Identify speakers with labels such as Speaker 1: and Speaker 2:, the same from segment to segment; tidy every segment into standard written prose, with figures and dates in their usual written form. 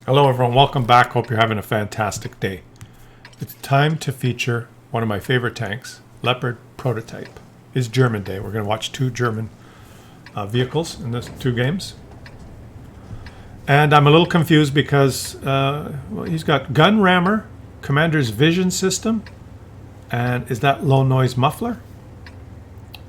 Speaker 1: Hello everyone, welcome back. Hope you're having a fantastic day. It's time to feature one of my favorite tanks, Leopard Prototype. It's German day. We're going to watch two German vehicles in these two games. And I'm a little confused because well, he's got gun rammer, commander's vision system, and is that low noise muffler?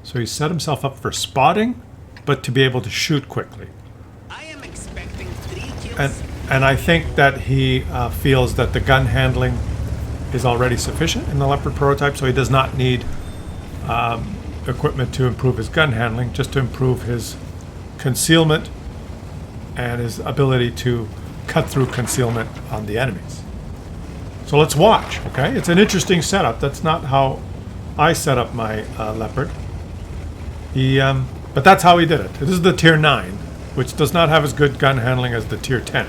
Speaker 1: So he set himself up for spotting, but to be able to shoot quickly.
Speaker 2: I am expecting 3 kills.
Speaker 1: And I think that he feels that the gun handling is already sufficient in the Leopard prototype, so he does not need equipment to improve his gun handling, just to improve his concealment and his ability to cut through concealment on the enemies. So let's watch, okay? It's an interesting setup. That's not how I set up my Leopard. But that's how he did it. This is the Tier 9, which does not have as good gun handling as the Tier 10.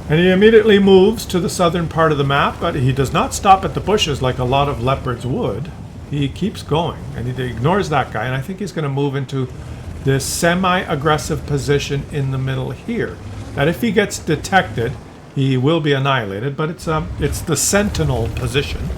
Speaker 1: And he immediately moves to the southern part of the map, but he does not stop at the bushes like a lot of Leopards would. He keeps going, and he ignores that guy, and I think he's going to move into this semi-aggressive position in the middle here. That if he gets detected, he will be annihilated, but it's the sentinel position.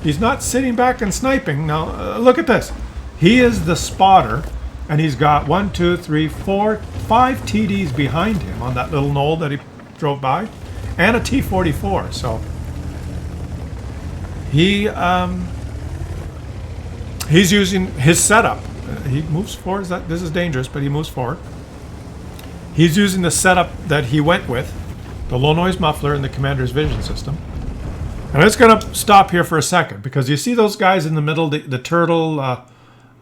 Speaker 1: He's not sitting back and sniping. Now, look at this. He is the spotter, and he's got 1, 2, 3, 4, 5 TDs behind him on that little knoll that he drove by, and a T-44. So he's using his setup. He moves forward. This is dangerous, but he moves forward. He's using the setup that he went with, the low noise muffler and the commander's vision system. And I'm just going to stop here for a second, because you see those guys in the middle, the turtle,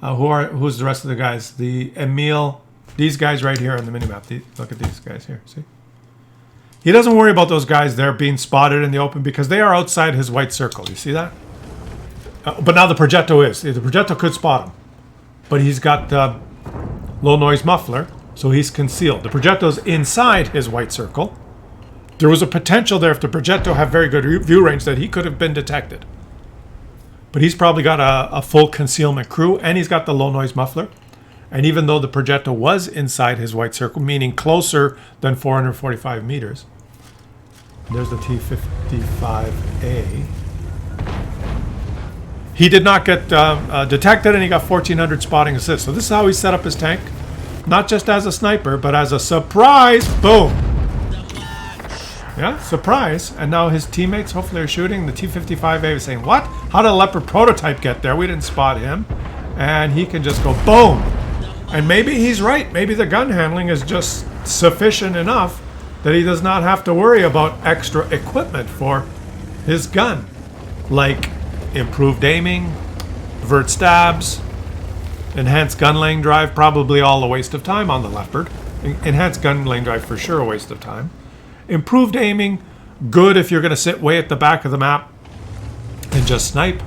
Speaker 1: who's the rest of the guys? The Emil, these guys right here on the minimap. Look at these guys here, see? He doesn't worry about those guys there being spotted in the open because they are outside his white circle. You see that? But now the Progetto is. The Progetto could spot him. But he's got the low noise muffler, so he's concealed. The Progetto's inside his white circle. There was a potential there if the Progetto had very good view range that he could have been detected. But he's probably got a full concealment crew, and he's got the low noise muffler. And even though the Progetto was inside his white circle, meaning closer than 445 meters, there's the T-55A. He did not get detected, and he got 1,400 spotting assists. So this is how he set up his tank. Not just as a sniper, but as a surprise. Boom. Yeah, surprise. And now his teammates hopefully are shooting. The T-55A is saying, what? How did a Leopard prototype get there? We didn't spot him. And he can just go boom. And maybe he's right. Maybe the gun handling is just sufficient enough that he does not have to worry about extra equipment for his gun. Like improved aiming, vert stabs, enhanced gun lane drive, probably all a waste of time on the Leopard. Enhanced gun lane drive for sure a waste of time. Improved aiming, good if you're going to sit way at the back of the map and just snipe.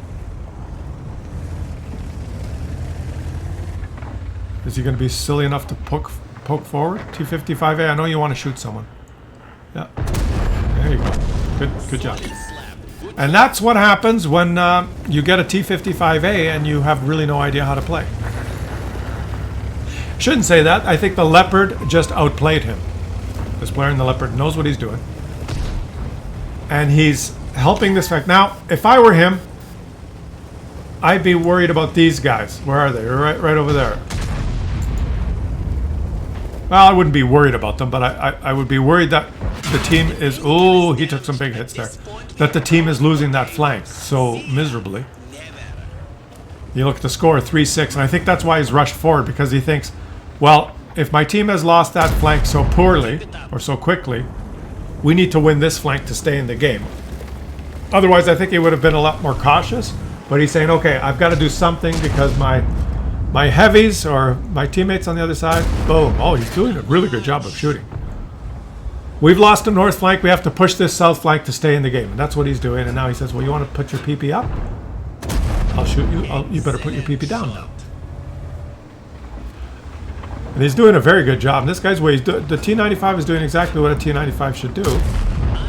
Speaker 1: Is he going to be silly enough to poke forward? T-55A, I know you want to shoot someone. Yeah, there you go. Good job. And that's what happens when you get a T-55A and you have really no idea how to play. Shouldn't say that. I think the Leopard just outplayed him. This player in the Leopard knows what he's doing. And he's helping this fact. Now, if I were him, I'd be worried about these guys. Where are they? Right over there. Well, I wouldn't be worried about them, but I would be worried that the team is... Oh, he took some big hits there. That the team is losing that flank so miserably. You look at the score, 3-6, and I think that's why he's rushed forward, because he thinks, well, if my team has lost that flank so poorly, or so quickly, we need to win this flank to stay in the game. Otherwise, I think he would have been a lot more cautious, but he's saying, okay, I've got to do something because my heavies or my teammates on the other side, boom. Oh, he's doing a really good job of shooting. We've lost the north flank. We have to push this south flank to stay in the game. And that's what he's doing. And now he says, well, you want to put your PP up? I'll shoot you. You better put your PP down now. And he's doing a very good job. And this guy's way, the T-95 is doing exactly what a T-95 should do.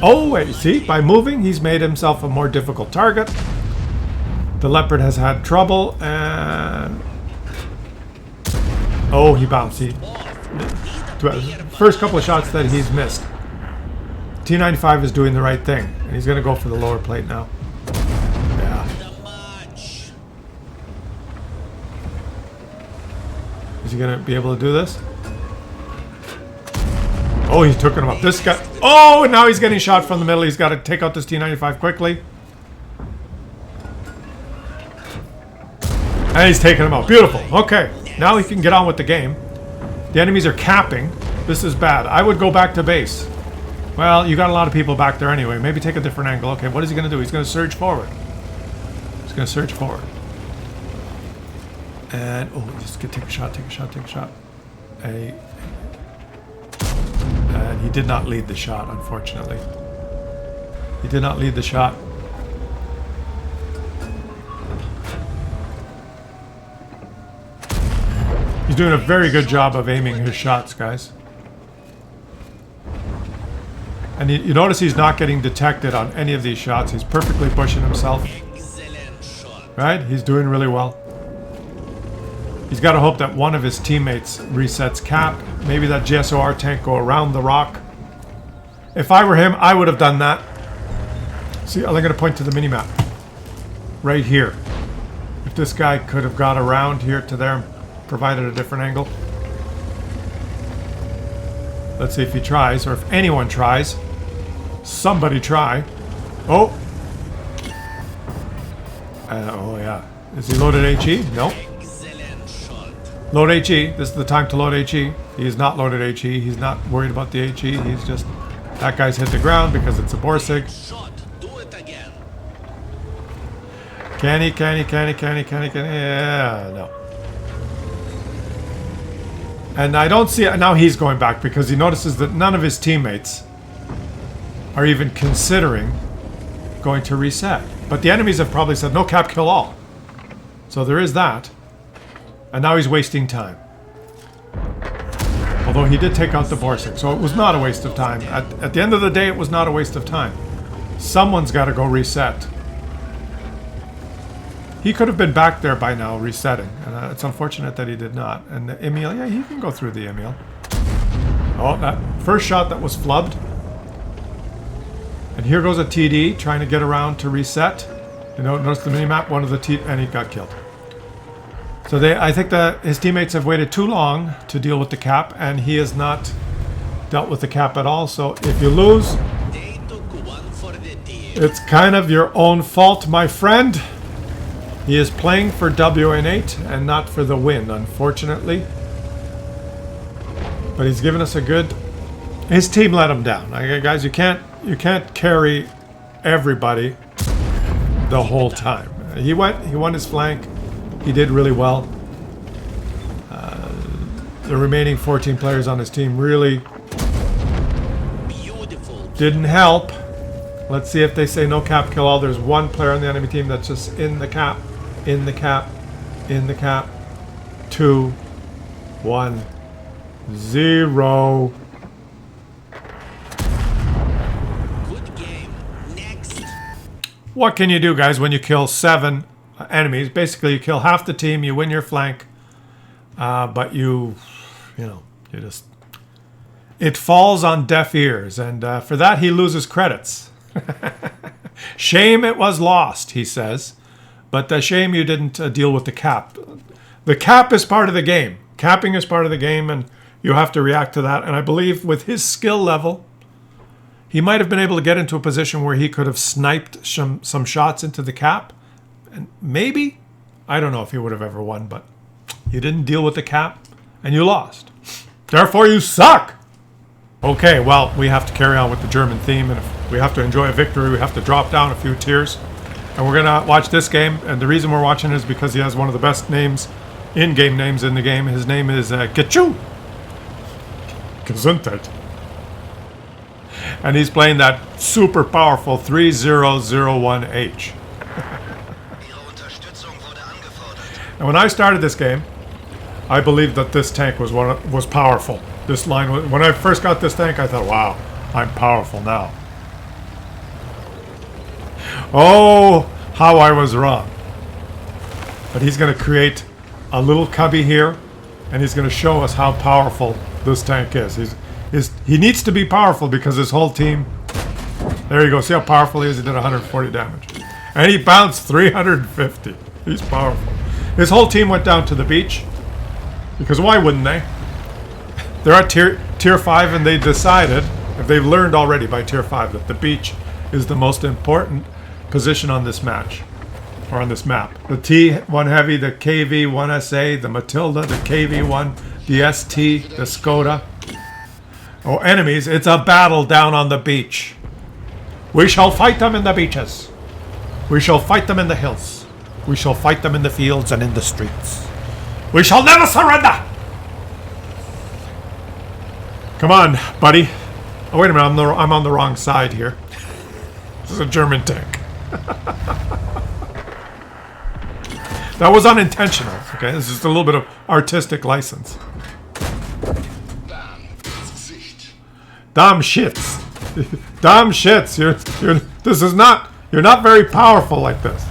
Speaker 1: Oh, wait, see? By moving, he's made himself a more difficult target. The Leopard has had trouble, and... Oh, he bounced. first couple of shots that he's missed. T95 is doing the right thing, and he's going to go for the lower plate now. Yeah. Is he going to be able to do this? Oh, he's took him up. This guy. Oh, and now he's getting shot from the middle. He's got to take out this T95 quickly. And he's taking him out. Beautiful. Okay. Now he can get on with the game. The enemies are capping. This is bad. I would go back to base. Well, you got a lot of people back there anyway. Maybe take a different angle. Okay, what is he going to do? He's going to surge forward. He's going to surge forward. And, oh, just take a shot, take a shot, take a shot. And he did not lead the shot, unfortunately. He did not lead the shot. He's doing a very good job of aiming his shots, guys. And you notice he's not getting detected on any of these shots. He's perfectly pushing himself. Right? He's doing really well. He's got to hope that one of his teammates resets cap. Maybe that GSOR tank go around the rock. If I were him, I would have done that. See, I'm going to point to the minimap. Right here. If this guy could have got around here to there and provided a different angle. Let's see if he tries, or if anyone tries. Somebody try. Oh! Oh, yeah. Is he loaded HE? Nope. Load HE. This is the time to load HE. He is not loaded HE. He's not worried about the HE. He's just... That guy's hit the ground because it's a Borsig. Can he? Yeah, no. And I don't see... Now he's going back because he notices that none of his teammates are even considering going to reset. But the enemies have probably said, no cap, kill all. So there is that. And now he's wasting time. Although he did take out the Borsig, so it was not a waste of time. At the end of the day, it was not a waste of time. Someone's got to go reset. He could have been back there by now, resetting. And it's unfortunate that he did not. And the Emil, yeah, he can go through the Emil. Oh, that first shot that was flubbed. And here goes a TD trying to get around to reset. You know, notice the minimap, one of the and he got killed. So I think that his teammates have waited too long to deal with the cap, and he has not dealt with the cap at all. So if you lose, it's kind of your own fault, my friend. He is playing for WN8 and not for the win, unfortunately. But he's given us a good... His team let him down. Guys, you can't carry everybody the whole time. He won his flank. He did really well. The remaining 14 players on his team really didn't help. Let's see if they say no cap, kill all. There's one player on the enemy team that's just in the cap, in the cap, in the cap. 2, 1, 0.
Speaker 2: Good game. Next.
Speaker 1: What can you do, guys, when you kill 7 enemies? Basically, you kill half the team, you win your flank, but you just... It falls on deaf ears, and for that he loses credits. Shame it was lost, he says, but shame you didn't deal with the cap. The cap is part of the game. Capping is part of the game, and you have to react to that. And I believe with his skill level, he might have been able to get into a position where he could have sniped some shots into the cap. And maybe, I don't know if he would have ever won, but you didn't deal with the cap, and you lost. Therefore, you suck! Okay, well, we have to carry on with the German theme, and if we have to enjoy a victory, we have to drop down a few tiers. And we're going to watch this game, and the reason we're watching is because he has one of the best names, in-game names in the game. His name is Getchu! Gesundheit. And he's playing that super powerful 3001H. And when I started this game, I believed that this tank was powerful. This line, when I first got this tank, I thought, wow, I'm powerful now. Oh, how I was wrong. But he's going to create a little cubby here, and he's going to show us how powerful this tank is. He needs to be powerful because his whole team... There you go. See how powerful he is? He did 140 damage. And he bounced 350. He's powerful. His whole team went down to the beach. Because why wouldn't they? They're at tier 5 and they decided, if they've learned already by tier 5, that the beach is the most important position on this match. Or on this map. The T1 Heavy, the KV1 SA, the Matilda, the KV1, the ST, the Skoda. Oh, enemies, it's a battle down on the beach. We shall fight them in the beaches. We shall fight them in the hills. We shall fight them in the fields and in the streets. We shall never surrender! Come on, buddy. Oh, wait a minute, I'm on the wrong side here. This is a German tank. That was unintentional, okay? This is just a little bit of artistic license. Damn shits. Damn shits. You're not very powerful like this.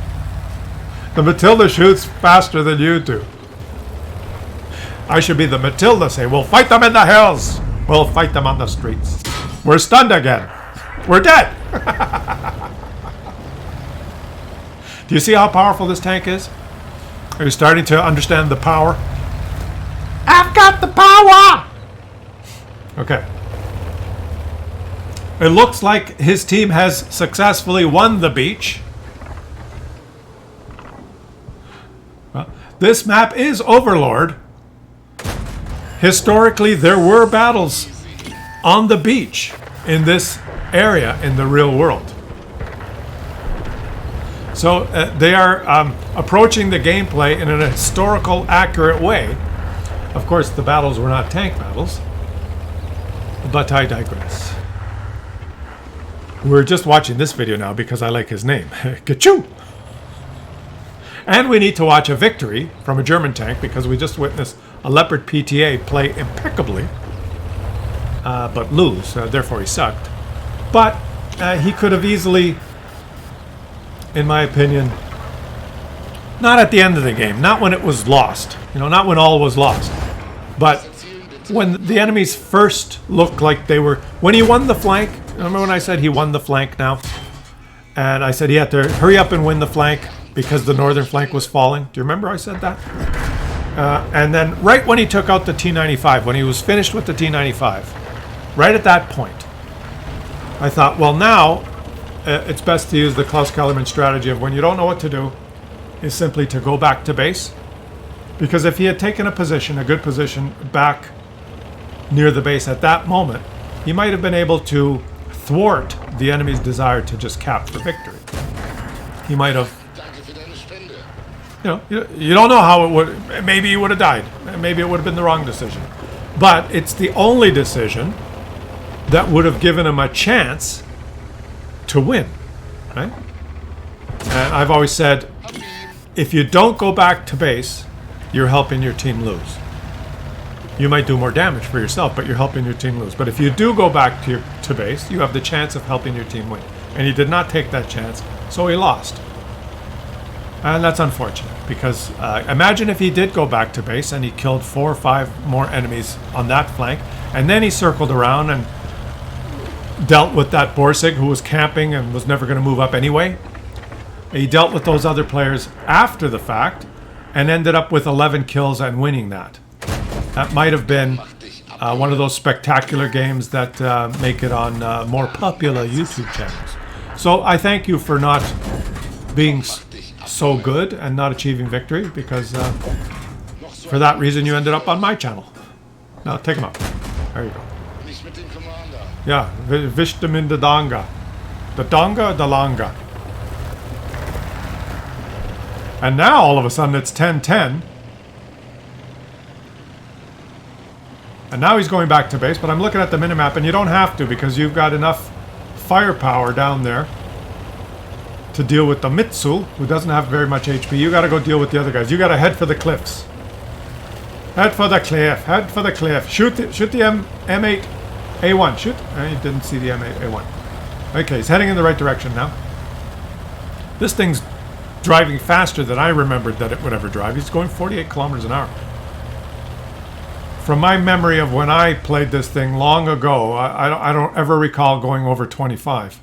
Speaker 1: The Matilda shoots faster than you do. I should be the Matilda, say, we'll fight them in the hills. We'll fight them on the streets. We're stunned again. We're dead. Do you see how powerful this tank is? Are you starting to understand the power? I've got the power! Okay. It looks like his team has successfully won the beach. Well, this map is Overlord. Historically, there were battles on the beach in this area in the real world. So they are approaching the gameplay in an historical, accurate way. Of course, the battles were not tank battles, but I digress. We're just watching this video now because I like his name. Kachoo! And we need to watch a victory from a German tank because we just witnessed a Leopard PTA play impeccably, but lose. Therefore, he sucked. But he could have easily, in my opinion, not at the end of the game, not when it was lost, not when all was lost, but when the enemies first looked like they were, when he won the flank. Remember when I said he won the flank now? And I said he had to hurry up and win the flank because the northern flank was falling. Do you remember I said that? And then right when he took out the T-95, when he was finished with the T-95, right at that point, I thought, well, now it's best to use the Klaus Kellerman strategy of when you don't know what to do, is simply to go back to base. Because if he had taken a position, a good position, back near the base at that moment, he might have been able to thwart the enemy's desire to just cap for victory. He might have, you don't know how it would, maybe he would have died. Maybe it would have been the wrong decision. But it's the only decision that would have given him a chance to win, right? And I've always said, if you don't go back to base, you're helping your team lose. You might do more damage for yourself, but you're helping your team lose. But if you do go back to base, you have the chance of helping your team win. And he did not take that chance, so he lost. And that's unfortunate, because imagine if he did go back to base and he killed 4 or 5 more enemies on that flank, and then he circled around and dealt with that Borsig who was camping and was never going to move up anyway. He dealt with those other players after the fact and ended up with 11 kills and winning that. That might have been one of those spectacular games that make it on more popular YouTube channels. So I thank you for not being so good and not achieving victory, because for that reason you ended up on my channel. Now take him up. There you go. Yeah, wished him in the donga. The donga or the longa? And now all of a sudden it's 10-10. And now he's going back to base, but I'm looking at the minimap, and you don't have to, because you've got enough firepower down there to deal with the Mitsu, who doesn't have very much HP. You got to go deal with the other guys. You got to head for the cliffs. Head for the cliff. Head for the cliff. Shoot the M8A1. Shoot. You didn't see the M8A1. Okay, he's heading in the right direction now. This thing's driving faster than I remembered that it would ever drive. He's going 48 kilometers an hour. from my memory of when I played this thing long ago, I don't ever recall going over 25.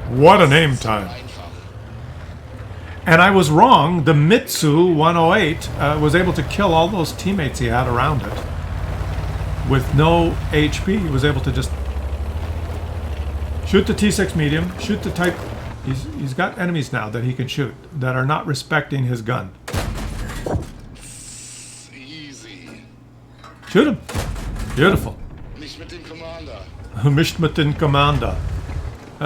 Speaker 1: What a name time. And I was wrong. The Mitsu 108 was able to kill all those teammates he had around it. With no HP, he was able to just shoot the T6 medium, shoot the Type... He's got enemies now that he can shoot that are not respecting his gun.
Speaker 3: Easy.
Speaker 1: Shoot him. Beautiful.
Speaker 3: Nicht mit dem Commander.
Speaker 1: Nicht mit dem Commander.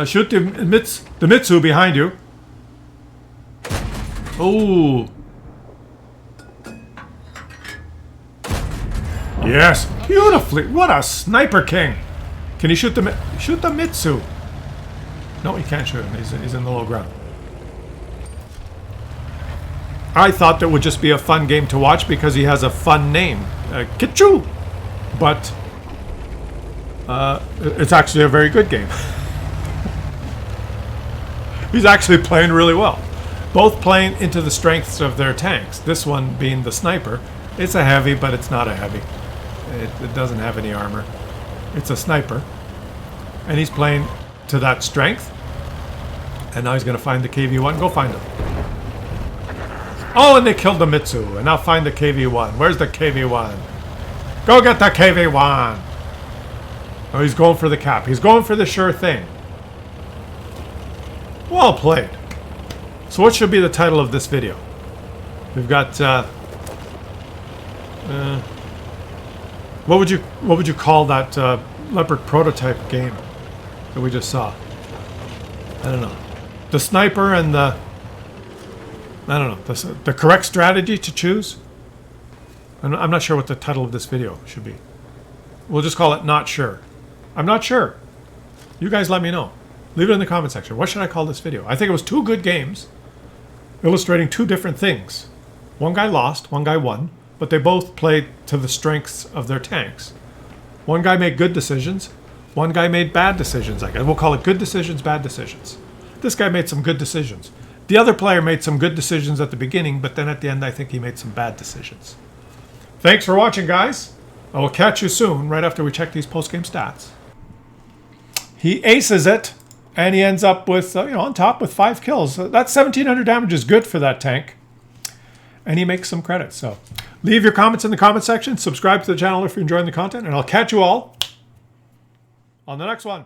Speaker 1: Shoot the Mitsu behind you. Oh. Yes, beautifully. What a sniper king. Can he shoot the Mitsu? No, he can't shoot him. He's in the low ground. I thought that would just be a fun game to watch because he has a fun name, Kichu. But it's actually a very good game. He's actually playing really well. Both playing into the strengths of their tanks. This one being the sniper. It's a heavy, but it's not a heavy. It doesn't have any armor. It's a sniper. And he's playing to that strength. And now he's going to find the KV-1. Go find him. Oh, and they killed the Mitsu. And now find the KV-1. Where's the KV-1? Go get the KV-1. Oh, he's going for the cap. He's going for the sure thing. Well played. So what should be the title of this video? We've got what would you call that Leopard prototype game that we just saw? I don't know. The sniper and the... I don't know. The correct strategy to choose? I'm not sure what the title of this video should be. We'll just call it Not Sure. I'm not sure. You guys let me know. Leave it in the comment section. What should I call this video? I think it was two good games illustrating two different things. One guy lost, one guy won, but they both played to the strengths of their tanks. One guy made good decisions, one guy made bad decisions. I guess we'll call it good decisions, bad decisions. This guy made some good decisions. The other player made some good decisions at the beginning, but then at the end I think he made some bad decisions. Thanks for watching, guys. I will catch you soon, right after we check these post-game stats. He aces it, and he ends up with, on top with 5 kills. That 1,700 damage is good for that tank. And he makes some credits. So leave your comments in the comment section. Subscribe to the channel if you're enjoying the content. And I'll catch you all on the next one.